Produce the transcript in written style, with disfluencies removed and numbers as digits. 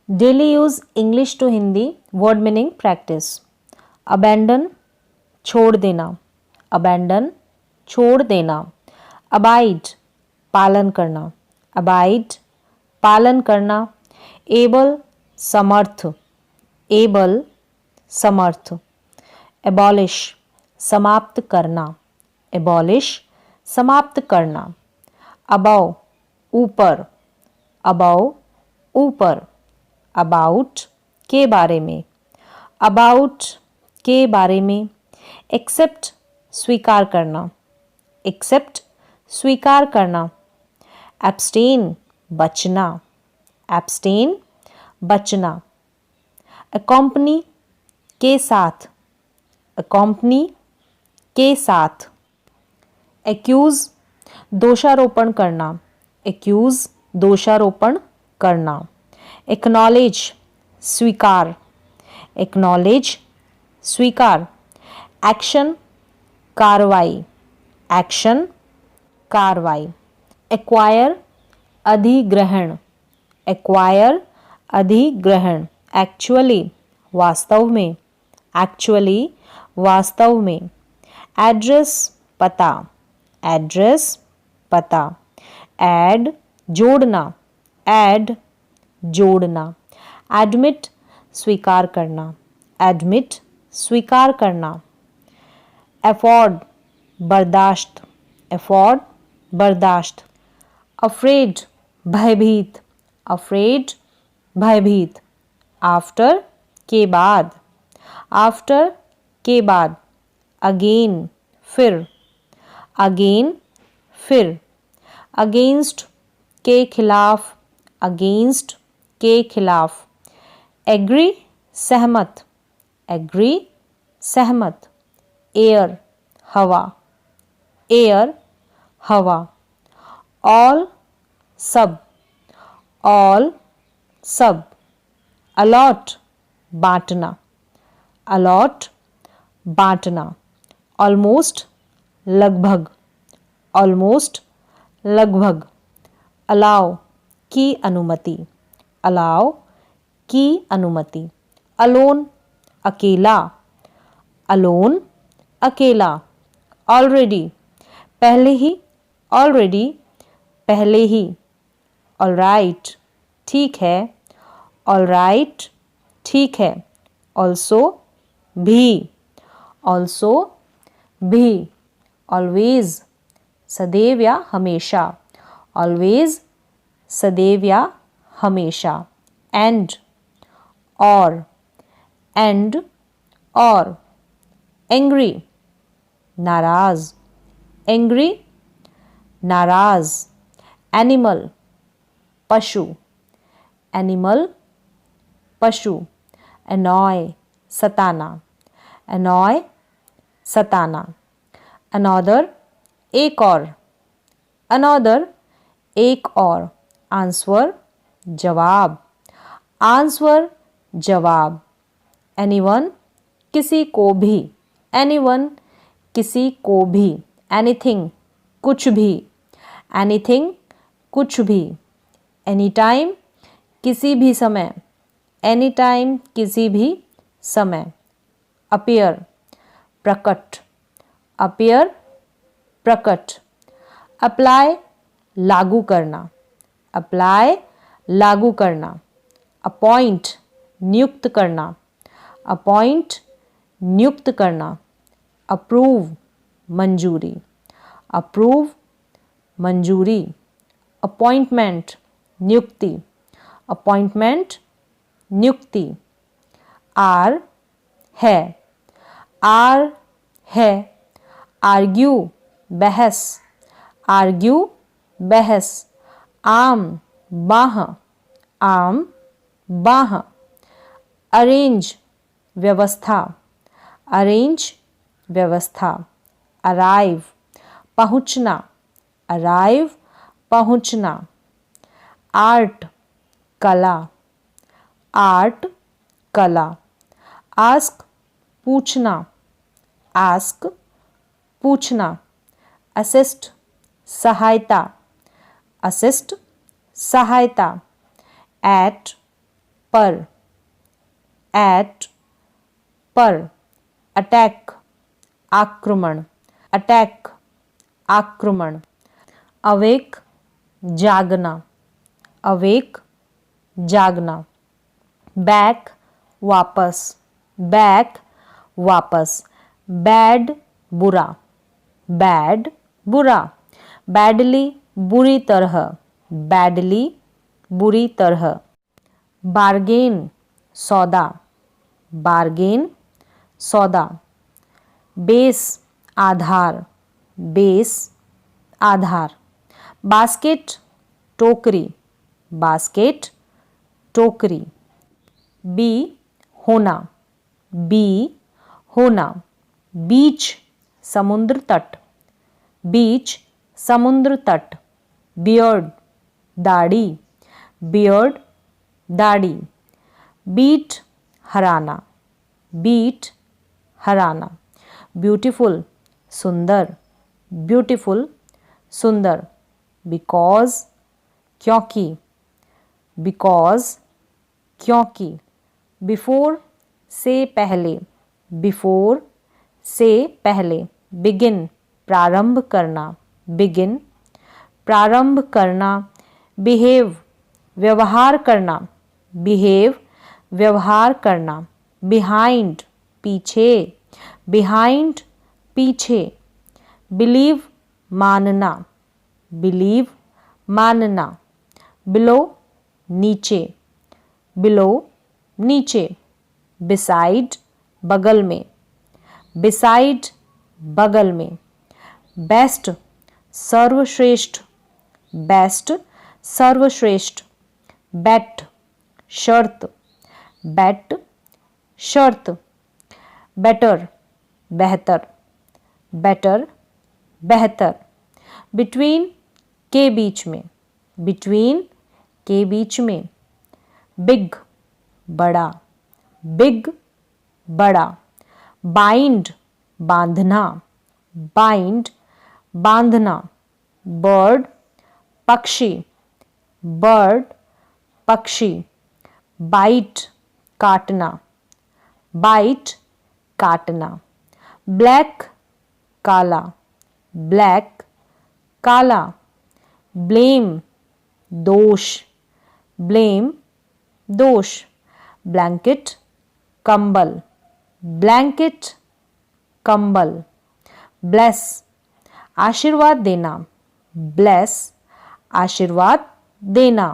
Daily use English to Hindi word meaning practice. Abandon छोड़ देना, abandon छोड़ देना। अबाइड पालन करना, अबाइड पालन करना। एबल समर्थ, एबल समर्थ। एबॉलिश समाप्त करना, एबॉलिश समाप्त करना। अबव ऊपर, अबव ऊपर। अबाउट के बारे में, अबाउट के बारे में। एक्सेप्ट स्वीकार करना, एक्सेप्ट स्वीकार करना। एब्सटेन बचना, एब्सटेन बचना। अकॉम्पनी के साथ, अकॉम्पनी के साथ। एक्यूज दोषारोपण करना, एक्यूज दोषारोपण करना। एक्नॉलेज स्वीकार, एक्नॉलेज स्वीकार। एक्शन कार्रवाई, एक्शन कार्रवाई। एक्वायर अधिग्रहण, एक्वायर अधिग्रहण। एक्चुअली वास्तव में, एक्चुअली वास्तव में। एड्रेस पता, एड्रेस पता। ऐड जोड़ना, ऐड जोड़ना। एडमिट स्वीकार करना, एडमिट स्वीकार करना। एफोर्ड बर्दाश्त, एफोर्ड बर्दाश्त। अफ्रेड भयभीत, अफ्रेड भयभीत। आफ्टर के बाद, आफ्टर के बाद। अगेन फिर, अगेन फिर। अगेंस्ट के खिलाफ, अगेंस्ट के खिलाफ। एग्री सहमत, एग्री सहमत। एयर हवा, एयर हवा। ऑल सब, ऑल सब। अलॉट बांटना, अलॉट बांटना। ऑलमोस्ट लगभग, ऑलमोस्ट लगभग। अलाउ की अनुमति, अलाउ की अनुमति। अलोन अकेला, अलोन अकेला। ऑलरेडी पहले ही, ऑलरेडी पहले ही। ऑलराइट ठीक है, ऑलराइट ठीक है। ऑल्सो भी, ऑल्सो भी। ऑलवेज सदैव या हमेशा, ऑलवेज सदैव या हमेशा। एंड और, एंड और। एंग्री नाराज, एंग्री नाराज। एनिमल पशु, एनिमल पशु। एनॉय सताना, एनॉय सताना। अनॉदर एक और, अनॉदर एक और। आंसर जवाब, आंसर जवाब। एनीवन किसी को भी, एनीवन किसी को भी। एनीथिंग कुछ भी, एनीथिंग कुछ भी। एनी टाइम किसी भी समय, एनी टाइम किसी भी समय। अपीयर प्रकट, अपीयर प्रकट। अप्लाई लागू करना, अप्लाई लागू करना। अपॉइंट नियुक्त करना, अपॉइंट नियुक्त करना। अप्रूव मंजूरी, अप्रूव मंजूरी। अपॉइंटमेंट नियुक्ति, अपॉइंटमेंट नियुक्ति। आर है, आर है। आर्ग्यू बहस, आर्ग्यू बहस। आम बाह, आम बाह। अरेंज व्यवस्था, अरेंज व्यवस्था। अराइव पहुँचना, अराइव पहुँचना। आर्ट कला, आर्ट कला। आस्क पूछना, आस्क पूछना। असिस्ट सहायता, असिस्ट सहायता। एट पर, एट, पर, अटैक, आक्रमण, अटैक, आक्रमण, अवेक, जागना, अवेक, जागना, बैक, वापस, बैक, वापस, बैड, बुरा, बैड, बुरा, बैडली, बुरी तरह, बैडली, बुरी तरह, बार्गेन, सौदा, बार्गेन, सौदा, बेस, आधार, बेस, आधार, बास्केट, टोकरी, बास्केट, टोकरी, बी, होना, बी, होना, बीच, समुद्र तट, बीच, समुद्र तट, बियर्ड, दाढ़ी, बियर्ड, दाढ़ी, बीट, हराना, बीट, हराना, ब्यूटीफुल, सुंदर, ब्यूटीफुल, सुंदर, बिकॉज, क्योंकि, बिकॉज, क्योंकि, बिफोर, से पहले, बिफोर, से पहले, बिगिन, प्रारंभ करना, बिगिन, प्रारंभ करना, बिहेव, व्यवहार करना, बिहेव, व्यवहार करना, बिहाइंड, पीछे, बिहाइंड, पीछे, बिलीव, मानना, बिलीव, मानना, बिलो, नीचे, बिलो, नीचे, बिसाइड, बगल में, बिसाइड, बगल में, बेस्ट, सर्वश्रेष्ठ, बेस्ट, सर्वश्रेष्ठ, बेट, शर्त, बेट, शर्त, बेटर, बेहतर, बेटर, बेहतर, बिटवीन, के बीच में, बिटवीन, के बीच में, बिग, बड़ा, बिग, बड़ा, बाइंड, बांधना, बाइंड, बांधना, बर्ड, पक्षी, बर्ड, पक्षी, बाइट, काटना, बाइट, काटना, ब्लैक, काला, ब्लैक, काला, ब्लेम, दोष, ब्लेम, दोष, ब्लैंकेट, कंबल, ब्लैंकेट, कंबल, ब्लेस, आशीर्वाद देना, ब्लेस, आशीर्वाद देना,